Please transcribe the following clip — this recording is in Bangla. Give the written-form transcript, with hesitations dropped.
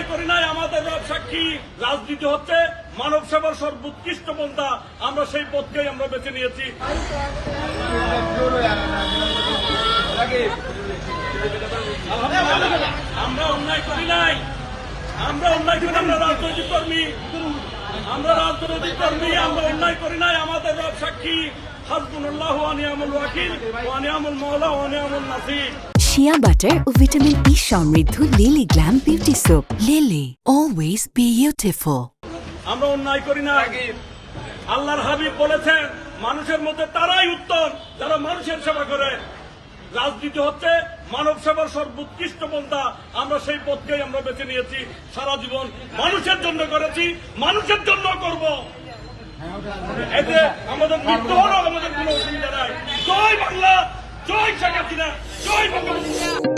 অন্যায় করি নাই, আমাদের রব সাক্ষী। রাজনীতি হচ্ছে মানব সেবার সর্বোৎকৃষ্ট পন্থা, আমরা সেই পথকেই আমরা বেছে নিয়েছি। আমরা অন্যায় করি নাই, আমরা অন্যায় করি, আমরা রাজনৈতিক কর্মী, আমরা রাজনৈতিক কর্মী, আমরা অন্যায় করি নাই, আমাদের রব সাক্ষী। হাসবুনাল্লাহু ওয়া নি'মাল ওয়াকিল ওয়া নি'মাল মাওলা ওয়া নি'মাল নাসির। শিয়া বাটার ও ভিটামিন ই সমৃদ্ধ lily glam beauty soap. Lily, always beautiful. আমরা অন্যায় করি না। আল্লাহর হাবিব বলেছেন, মানুষের মধ্যে তারাই উত্তম যারা মানুষের সেবা করে। রাজনীতি হচ্ছে মানব সেবার সর্বোৎকৃষ্ট পন্থা, আমরা সেই পথকেই আমরা বেছে নিয়েছি। সারা জীবন মানুষের জন্য করেছি, মানুষের জন্য করব। এতে আমাদের মৃত্যু হলো আমাদের কোনো অসুবিধা নাই। জয় বাংলা, জয় শেখ হাসিনা, জয় বঙ্গবন্ধু।